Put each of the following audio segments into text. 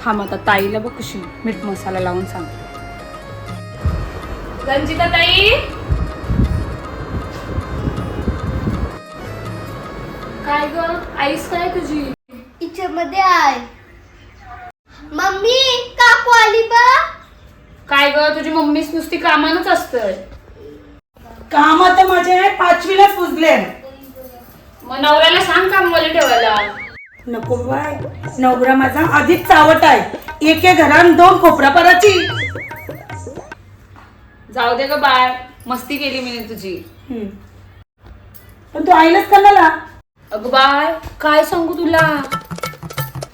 थांब आता ताईला बघ कशी मीठ मसाला लावून सांग. रंजिता ताई, काय ग आईस काय तुझी? किचन मध्ये आहे. मम्मी काकू आली बा. काय ग तुझी मम्मीच नुसती कामानच असतं. काम तर माझे 5वीला पुजले. मग नवऱ्याला सांग कामवाली ठेवायला. नको बाय, नवरा माझा आधीच चावट आहे. एके घरात 2 खोपरापराची. जाऊ दे ग बाळ, मस्ती केली मी तुझी. पण तू आईलाच कळला. अगं बाळ काय सांगू तुला,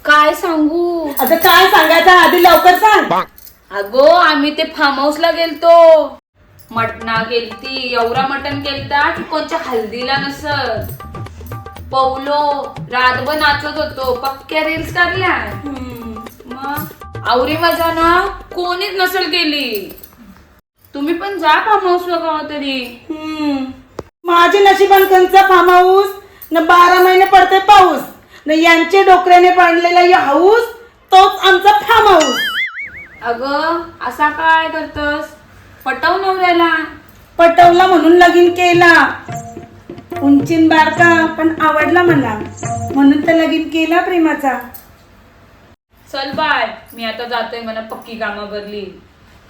काय सांगू. आता काय सांगायचं आधी लवकर सांग. अगो आम्ही ते फार्म हाऊसला गेलतो. मटणा केलती, एवढा मटण केलता की कोणच्या हल्दीला नसत. पौलो रातभर नाचत होतो, पक्क्या रील्स काढल्या. मग आवरी मजा ना कोणीच नसेल गेली. तुम्ही पण जा फार्म हाऊसला गावा तरी. माझे नशिबांचा फार्म हाऊस न 12 महिने पडते पाऊस न यांचे डोकऱ्याने पाडलेला या हाऊस तोच आमचा फार्म हाऊस. अगं असा काय करतस, पटव नवऱ्याला. पटवला म्हणून लगीन केला. उंचीन बारका पण आवडला मला म्हणून तर लगीन केला प्रेमाचा. चल बाय मी आता जातोय, मला पक्की कामा भरली.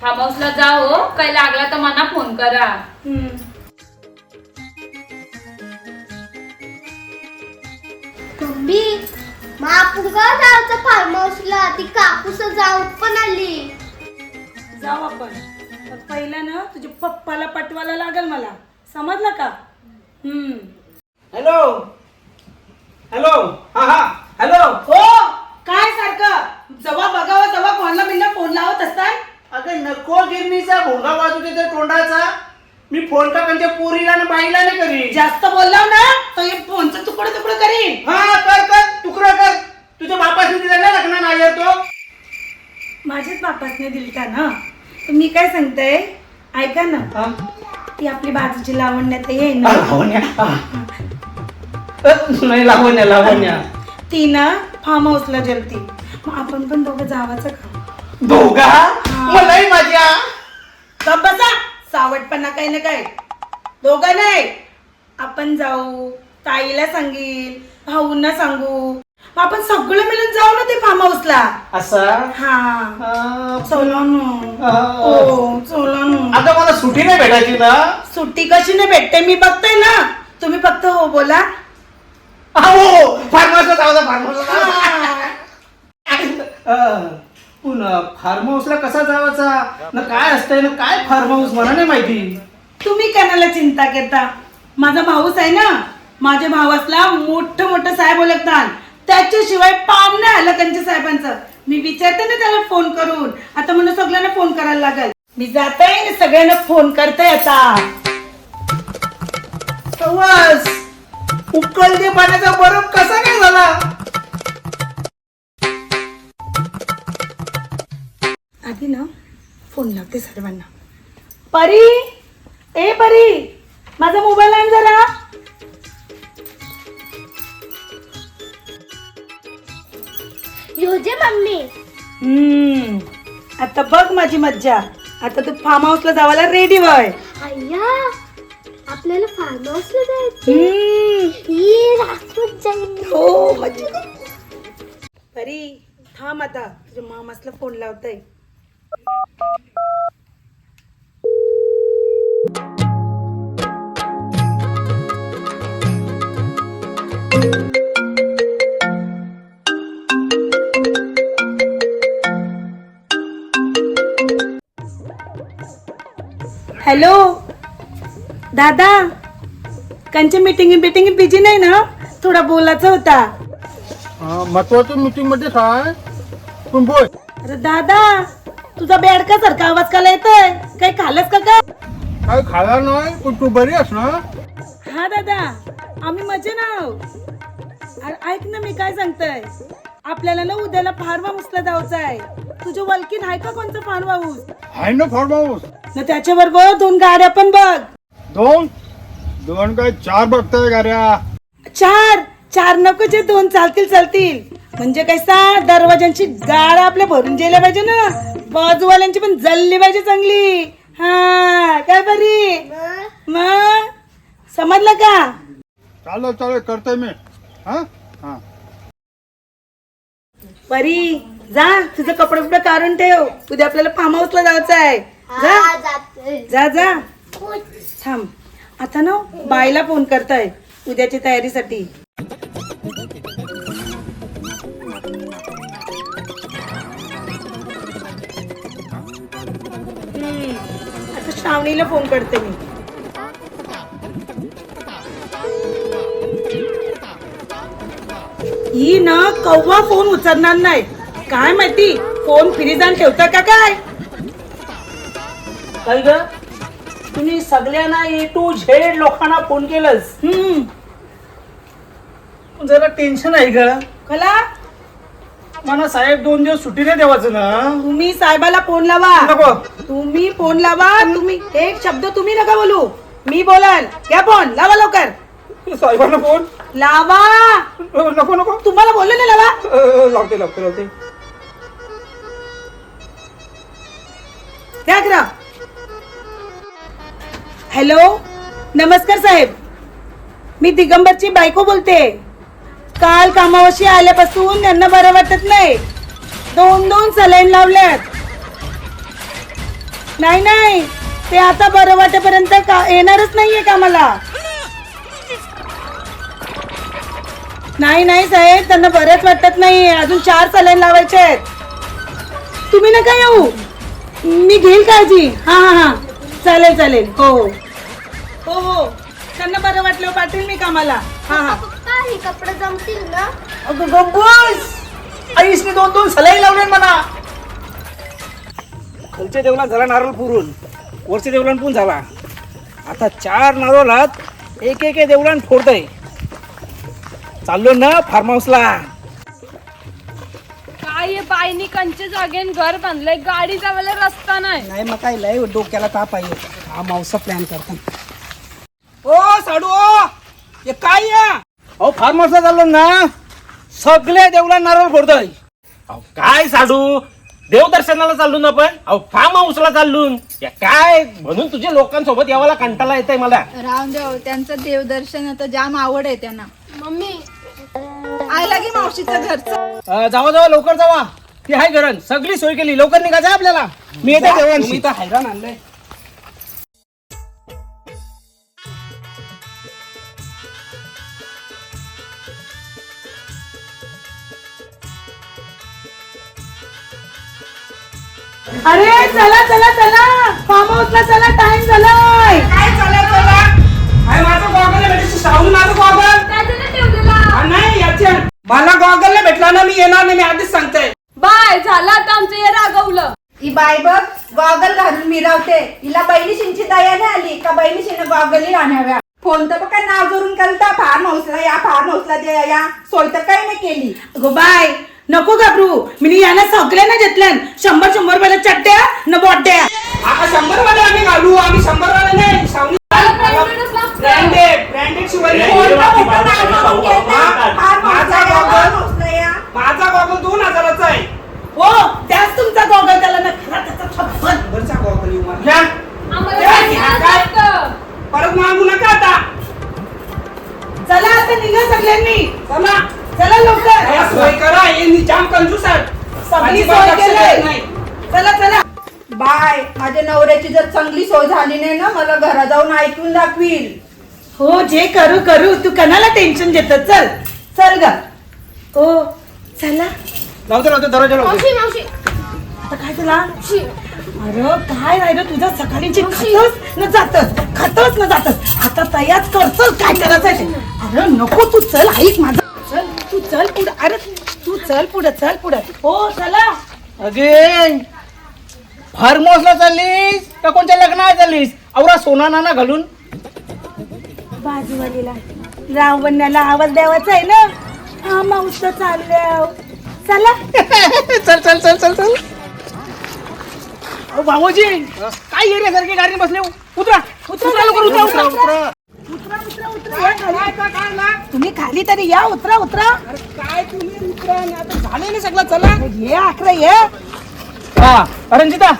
फार्म हाऊसला जा हो, काही लागला तर मला फोन करा. मम्मी मग आपण का जायचं फार्म हाऊसला? ती काकूस जाऊ पण आली. जाऊ आपण, पण पहिला ना तुझ्या पप्पाला पटवायला लागेल मला, समजलं का? हॅलो हॅलो, हा हा हॅलो. हो काय सारखं जवा बघावं तेव्हा कोणाला बिना फोन लावत असताय. अगं नको गिरणीचा भोंगा वाजवते त्या तोंडाचा. मी फोन का त्यांच्या पोरीला ना बाईला नाही करी. जास्त बोललाव ना तर हे फोनचं तुकडं तुकडं करीन. हा कर कर तुकडा कर. तुझ्या बापाशी दिला ना लग्न नाही तो. माझ्याच बापासने दिली का ना. तर मी काय सांगते ऐका ना, ती आपली बाजूची लावण्यात ये ना. लावण्या नाही, लावण्या लावण्या ती ना फार्म हाऊसला गेलती. मग आपण पण दोघं जावाचं का? दोघा मलाही माझ्या गप्प बसा, सावटपणा काही ना काय. दोघं नाही, आपण जाऊ, ताईला सांगील, भाऊंना सांगू, मग आपण सगळं मिळून जाऊ ना ते फार्म हाऊसला. असं हा चला ना. हो चला ना. आता मला सुट्टी नाही भेटायची ना. सुट्टी कशी नाही भेटते मी बघते ना. तुम्ही फक्त हो बोला. हो फार्म हाऊसला जाऊ दे, फार्म पुन्हा फार्म हाऊसला कसा जावाचा ना, काय असतंय ना काय फार्म हाऊस मला नाही माहिती. तुम्ही कोणाला चिंता करता. माझा भाऊच आहे ना, माझ्या भावासला मोठं मोठं साहेब ओळखतात. त्याच्याशिवाय पाम नाही आलं त्यांच्या साहेबांचं. मी विचारते ना त्याला फोन करून. आता म्हणून सगळ्यांना फोन करायला लागेल. मी जाते ना सगळ्यांना फोन करते आता. उकळते पाण्याचा बरफ कसा काय झाला. आधी ना फोन लावते सर्वांना. परी, ए परी, माझा मोबाईल आण जरा. योजे मम्मी. आता बघ माझी मज्जा. आता तू फार्म हाऊसला जावायला रेडी व्हाय. अय्या आपल्याला फार्म हाऊसला जायचं. हो मज्जा. परी थांब आता, तुझ्या मामासला फोन लावताय. हॅलो दादा, कंच्या मीटिंग बिझी नाही ना, थोडा बोलायचा होता. महत्वाच्या मीटिंग मध्ये काय पण बोल. अरे दादा, तुझा बेडका सारखा आवाज काला येतोय, काही खालस का काय? काय खायला नाही पण तू बरी आहेस ना? हा दादा, आम्ही मजे ना आहोत. अरे ऐक ना, मी काय सांगतोय, आपल्याला ना उद्याला फार्म हाऊसला जायचं आहे. तुझ्या वलकीन आहे का कोणतं फार्म हाऊस? आहे ना फार्म हाऊस. ना त्याच्याबरोबर 2 गाड्या पण बघ. 2 काय 4 बघताय गाड्या. 4 नको, जे 2 चालतील. म्हणजे कैसा दरवाजांची गाड्या आपल्या भरून गेल्या पाहिजे ना, बाजूवाल्यांची पण जल्ली पाहिजे चांगली. हा काय बरी मग समजलं का? चालेल करतोय मी. हा हा परी जा, तुझं कपडे बिपडे काढून ठेव, उद्या आपल्याला फार्म हाऊसला जायचं आहे. हा जाते. जा थांब. आता ना बाईला फोन करताय उद्याची तयारीसाठी. आता श्रावणीला फोन करते मी. ही ना कव्वा फोन उचलणार नाही, काय माहिती फोन फ्रीजान ठेवता का काय? काय ग, तुम्ही सगळ्यांना A to Z लोकांना फोन केलंस? जरा टेन्शन आहे ग. कला मला साहेब 2 दिवस सुट्टी नाही देवाचं ना. तुम्ही साहेबाला फोन लावा. नको. तुम्ही फोन लावा. तुम्ही एक शब्द तुम्ही नका बोलू, मी बोलाल. घ्या फोन, लावा लवकर. साहेबांना फोन लावा. नको तुम्हाला बोलले ना, लावा. लावते. काय करा. हॅलो, नमस्कार साहेब, मी दिगंबरची बायको बोलते. काल कामावशी आल्यापासून त्यांना बरं वाटत नाही. 2 सलाईन लावल्यात. नाही, ते आता बरं वाटेपर्यंत येणारच नाहीये कामाला. नाही साहेब, त्यांना बरंच वाटत नाही. अजून 4 सलाईन लावायचे आहेत. तुम्ही नका येऊ, मी घेईल काळजी. हा चालेल. हो त्यांना बरं वाटलं पाठवेल मी कामाला. हा पप्पा हे कपडे जमतील ना? अगं गप्पस, आईसने 2 सलाई लावले मला. खालच्या देवलात झाला नारळ पुरून, वरच्या देवलान पण झाला. आता 4 नारळात एक देवलान फोडतय. चाललो ना फार्म हाऊसला. काय बाईनी कंच्या जागेन घर बांधलंय, गाडी जायला रस्ता नाही. मग काय लय डोक्याला ताप आहे. हा मावसा प्लॅन करता. ओ साडू, हे काय या? अहो फार्म हाऊसला चाललो ना, सगळे देवलान नारळ फोडतय. काय साडू, देवदर्शनाला चाललो ना आपण. फार्म हाऊसला चाललो. काय म्हणून तुझ्या लोकांसोबत यावाला कंटाळा येतय मला. राहून द्या, त्यांचं देवदर्शन तर जाम आवड आहे त्यांना. मम्मी आयला की मावशीचं घरचं. जावा लवकर जावा. ती हाय घरण, सगळी सोय केली. लवकर निघायचं आपल्याला. मी येते देवांशी. मी तर हैराण आणलंय. अरे चला फार्म हाऊसला चला, टाइम झालाय. काय चला हाय माझं गॉगल भेटायचं. सावली माझं गॉगल नाही याच्या. मला गॉगल नाही भेटला ना, मी येणार नाही. मी आधीच सांगतोय. बाय झालं आता आमचं हे रागवलं. ही बाय बघ गॉगल घालून मिरावते. हिला बहिणीशींची दया नाही आली का बहिणीशीनं गॉगल आणाव्या. फोन तर काय नाव जोरून केलता, फार्म हाऊसला या सोय तर काही नाही केली. गो बाय, नको घाबरू. मी यांना सगळ्यांना घेतल्या 100 रुपयाला चट्ट्या न बॉट्या. 100 वाले आम्ही घालू. आम्ही 100 वाले नाही. सावली ब्रँडेड शिवाय माझा गॉगल 2000चा आहे. हो, त्याच तुमचा गॉगल त्याला नका त्याचा छप्पन. वरचा गॉगल येऊ मला. आम्हाला या, जायचं या, काय? नसतं. परत मागू नका आता. चला आता निघा सगळ्यांनी. चला लवकर. या सोय करा. हे जाम कंजूस आहेत. सगळी अजिबात सोय लक्ष देत केली. नाही. चला बाय, माझ्या नवऱ्याची जर चांगली सोय झाली नाही ना, मला घरा जाऊन ऐकून दाखवील. हो, जे करू तू कणाला टेन्शन देत. चल ग. हो चला. लावते दरवाजा लावते. मावशी आता काय तुला? अरे काय राहिलं तुझं, सकाळीची खातच न जातस. आता तयाच करतोस काय करायचं ते. अरे नको, तू चल, ऐक माझं. तू चल पुढे. अरे तू चल पुढे. हो चला. अगे फार्म हाऊसला चाललीस का कोणत्या लग्नाला चाललीस? आवरा सोना नाना घालून. बाजूवालीला रावण्याला आवाज द्यावाचा आहे ना. हा मावस चालल्या चला. चल चल चल चल चल. अहो भाऊजी काय येण्यासारखी गाडी बसले. उतरा उतरा लवकर उतरा उतरा उतरा. या खाली. तुम्ही खाली तरी या. उतरा उतरा. काय तुम्ही उतरा आता झालेलं सगळं. चला ये अकरा ये. हा रंजिता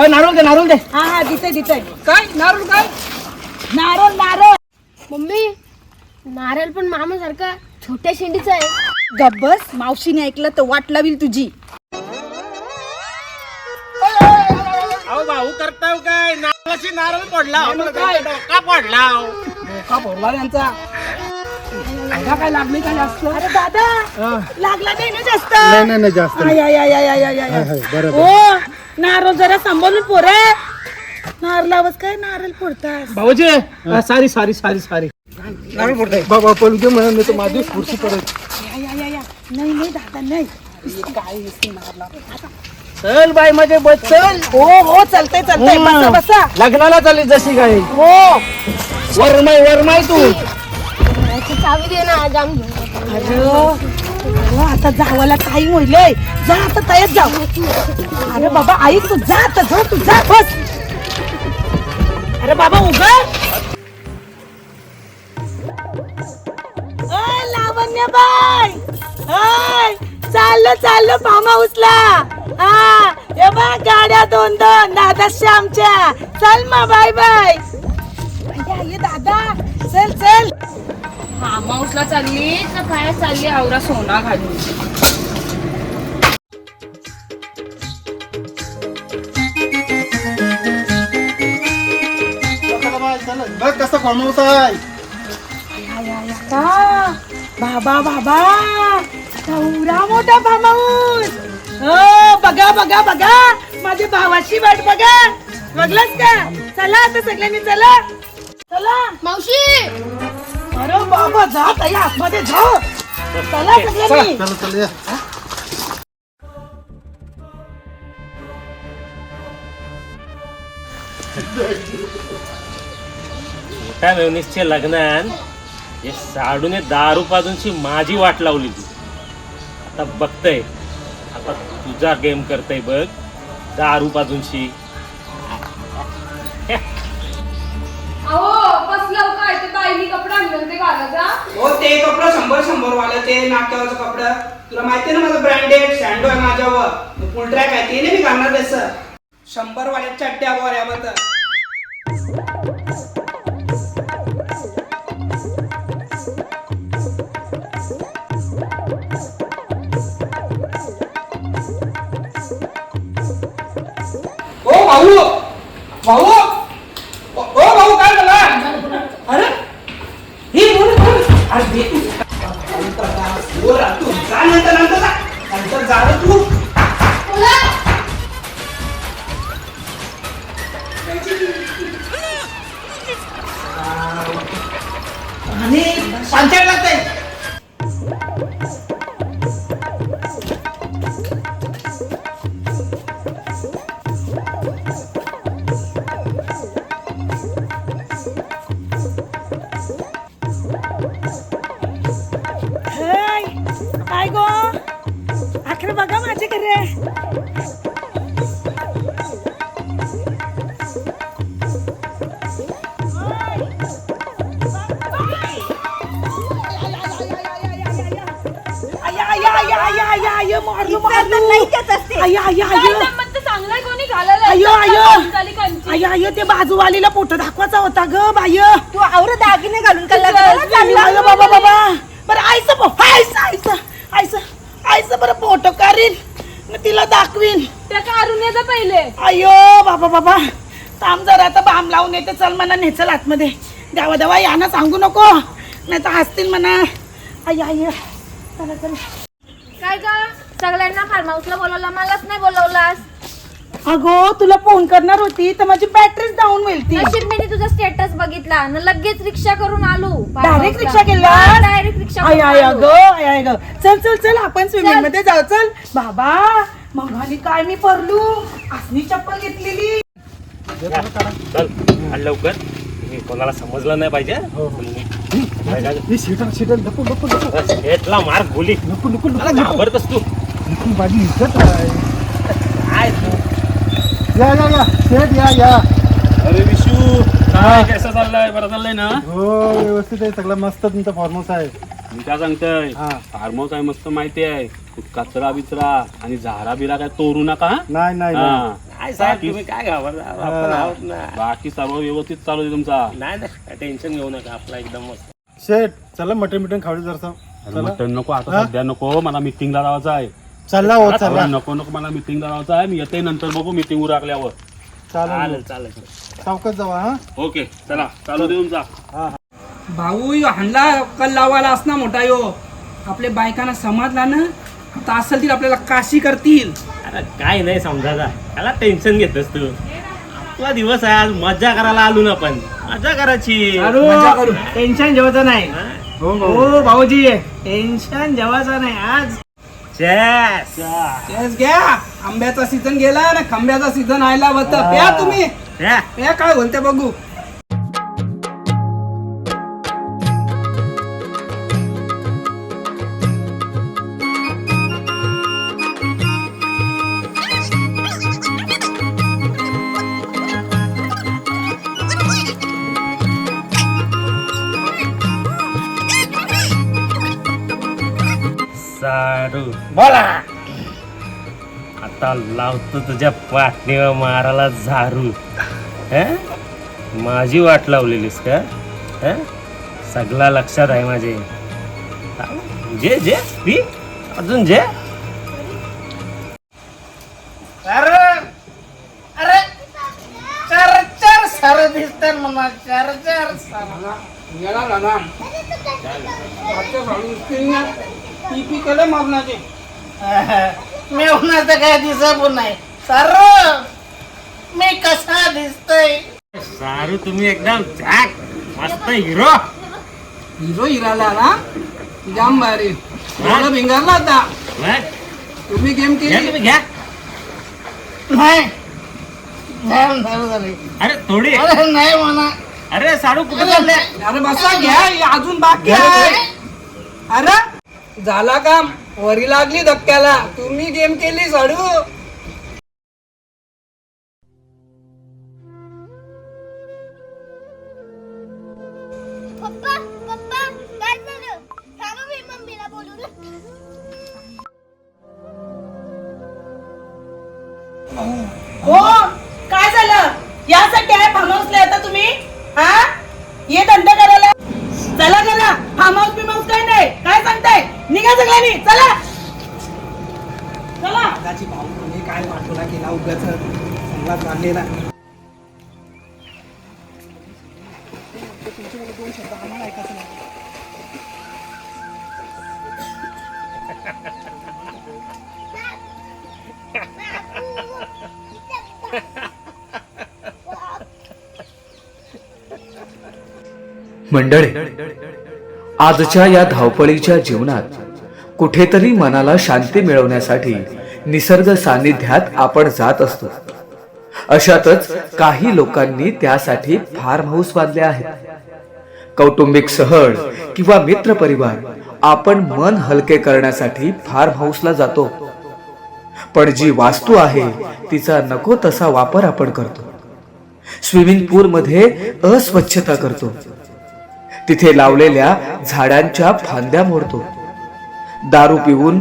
नारळ दे नारळ दे. हा हा दिसतंय दिसतंय. काय नारळ काय. नारळ नारळ. मम्मी नारळ पण मामासारखा छोट्या शेंडीचा आहे. गब्बस मावशीने ऐकलं तर वाट लावील तुझी. अहो भाऊ करताव काय नारळाची नारळ पडला काय? का पडला का पडला त्यांचा. अंगा काय लागली काय जास्त. अरे दादा लागला नाही ना जास्त. नाही नाही जास्त नाही. I, I, I, I, I, I, I. आहे, बरोबर. ओ नारळ जरा सांभाळून पोरे. नारळावच काय नारळ फोडतात. भाऊजी सारी सारी सारी सारी नारळ पडतंय. बाबा पलके म्हणून मी तर माझी खुर्ची पडत. या, या, या, या. नाही नाही दादा नाही. चल बाई मध्ये बस चल. हो हो चालतंय चालतंय. बसा बसा. लग्नाला चालली जशी काय. हो वरमाई तू. चावी दे ना आज आम्ही. अरे आता जावाला टाइम होईलय. जा आता तयार जाऊ. अरे बाबा आई तू जा आता. जा तू जा बस. अरे बाबा उघड. लावण्याबाई चाललं चाललं फार्म हाऊसला. हा हे बा गाड्या दोन दोन दादा श्यामच्या. चल मग बाय बाय. ये दादा चल चल. फार्म हाऊसला चालली का काय चालली आवरा सोना घालून. बघ कसा फॉर्महाऊस आहे. बाबा बाबा एवढा मोठा फार्म हाऊस. हो बघा बघा बघा माझ्या भावाची वाट बघा. बघलास का. चला आता सगळ्यांनी चला चला. मावशी अरे बाबा जा ताई आतमध्ये जा. चला सगळ्यांनी. चला चला या. मोठ्या मेवणीसच्या लग्नात हे साडूने दारू पाजूनची माझी वाट लावली तू. आता बघतय आता तुझा गेम करतय बघ दारू पाजूनशी. अहो बसलं काय ते बाईनी कपडे आणले ते घालायचा. हो ते कपडं 100 वाला ते नाट्यावरचं कपडं. तुला माहिती ना माझं ब्रँडेड सँडो आहे माझ्यावर. फुल ट्रॅक आहे ते नाही मी घालणार तसं. 100 वाल्या चड्ड्या बोऱ्यावर. ओ भाऊ भाऊ ओ भाऊ काय झालं. अरे हे बोल बोल. अरे तू जा नंतर नंतर जा. नंतर जा रे तू. आणि पंचायत लागतंय. काय गो अखर बघा माझे घरे. चांगलाय कोणी घालायला. अयो अयो झाली कंची. अयो अयो ते बाजूवालीला फोटो दाखवायचा होता ग बाय. तू आवर दागिने घालून कल्ला अयो बाबा बाबा बरं आईचं आईचं आईचं आईचं बरं फोटो काढीन न तिला दाखवीन. त्या काढून येतं पहिले. अयो बाबा बाबा थांब जरा आता बाम लावून येते. चल म्हणा नेचल आतमध्ये. देवा देवा यांना सांगू नको नाही तर हसतील म्हणा. आई आई चला चला. काय का सगळ्यांना फार्म हाऊसला बोलवलं मलाच नाही बोलवलास. अगो तुला फोन करणार होती तर माझी बॅटरीच डाऊन होईल ती. नशीब मी तुझा स्टेटस बघितला न लगेच रिक्षा करून आलो. डायरेक्ट रिक्षा केला. डायरेक्ट रिक्षा आय करून आय आलो. ग आय आय ग. चल चल चल आपण स्विमिंग मध्ये जाऊ. चल बाबा मगाली काय मी परलू असली चप्पल घेतलेली. या, चल काढ लवकर. हे कोणाला समजलं नाही पाहिजे. बस, हेटला मार गोली. मला घाबरतस तू. माझी इज्जत आहे. काय तू? या शेठ या. अरे विशू काय कसं चाललंय? बरं चाललंय ना? हो व्यवस्थित आहे सगळं मस्त तुमचा फॉर्महाऊस आहे. मी काय सांगतोय, हा. फार्म हाऊस आहे मस्त माहिती आहे. कचरा बिचरा आणि झाडा बिरा काय तोरू नका. नाही काय साहेब तुम्ही काय घाबरता? आपण आहोत ना. बाकी सर्व व्यवस्थित चालू आहे तुमचा. नाही नाही टेन्शन घेऊ नका, आपला एकदम मस्त. शेठ चला मटण खाऊ जरसा. मटण नको आता, सध्या नको. मला मिटिंगला जायचं आहे. चला हो चला. नको मला मिटिंगला जायचं आहे. मी येते नंतर बघू मिटिंग उरकल्यावर. चालेल चालेल. सावकाश जावा. हा ओके चला चालू दे तुमचा. भाऊ यो हाणला कल लावायला असना मोठा यो. आपल्या बायकांना समजला ना तर असेल ती आपल्याला काशी करतील. अरे काय नाही समजायचा, त्याला टेन्शन घेतोस तू. आपला दिवस आहे आज, मजा करायला आलो ना आपण. मजा करायची. मजा करू. टेन्शन जेवायचं नाही. हो भाऊजी टेन्शन जेवायचं नाही आज. चेस घ्या. आंब्याचा सीझन गेला ना, खांब्याचा सीझन आयला होता. प्या तुम्ही प्या, काय बोलते बघू. सारू बोला. आता लावतो तुझ्या पाठणीवर मारायला झारू. माझी वाट लावलेलीस का? सगळा लक्षात आहे माझे. जे जे पी अजून जे. अरे चार सारं दिसतात मला. चार गेला ना टीपी केलं मारण्याचे. मेवण्याचं काय दिसत पण नाही. सर मी कसा दिसतोय? सारू तुम्ही एकदम झॅक मस्त हिरो. हिराला ना जाम भारी. एवढं भिंगारला होता. तुम्ही गेम केली. तुम्ही घ्या. नाही झाली. अरे थोडी. अरे नाही म्हणा. अरे साडू कुठे चालले? अरे बसा घ्या, हे अजून बाकी आहे. अरे झाला काम. वरी लागली धक्क्याला. तुम्ही गेम केली साडू. पप्पा काय झालं? सांगा मी मम्मीला बोलून. हो काय झालं? यासाठी आहे फार्म हाऊसला येता तुम्ही? हा ये धंदा करायला. चला फार्म हाऊस बिमाऊस काय नाही. काय सांगताय? निघा सगळ्यांनी. चला भाऊ तुम्ही काय वाटोला केला उगाच चांगला चाललेला. मंडळी, आजच्या या धावपळीच्या जीवनात कुठेतरी मनाला शांती मिळवण्यासाठी निसर्ग सानिध्यात आपण जात असतो. अशातच काही लोकांनी त्यासाठी फार्म हाऊस बांधले आहेत. कौटुंबिक सहल किंवा मित्र परिवार आपण मन हलके करण्यासाठी फार्म हाऊसला जातो. पण जी वास्तू आहे तिचा नको तसा वापर आपण करतो. स्विमिंग पूल मध्ये अस्वच्छता करतो. तिथे लावलेल्या झाडांच्या फांद्या मोडतो. दारू पिऊन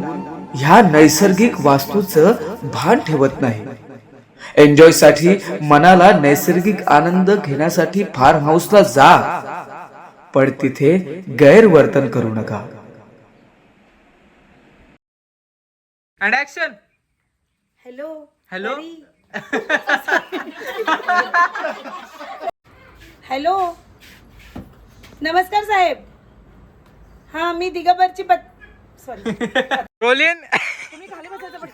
ह्या नैसर्गिक वास्तूचं भान ठेवत नाही. एन्जॉय साठी मनाला नैसर्गिक आनंद घेण्यासाठी फार्म हाऊसला जा, पण तिथे गैरवर्तन करू नका. ऍक्शन. हॅलो हॅलो नमस्कार साहेब. हा मी दिगंबरची सॉरी रोलिन. तुम्ही खाली बसायचं पण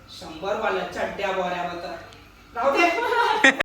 100 वाल्या चड्ड्या बोऱ्या राहू दे.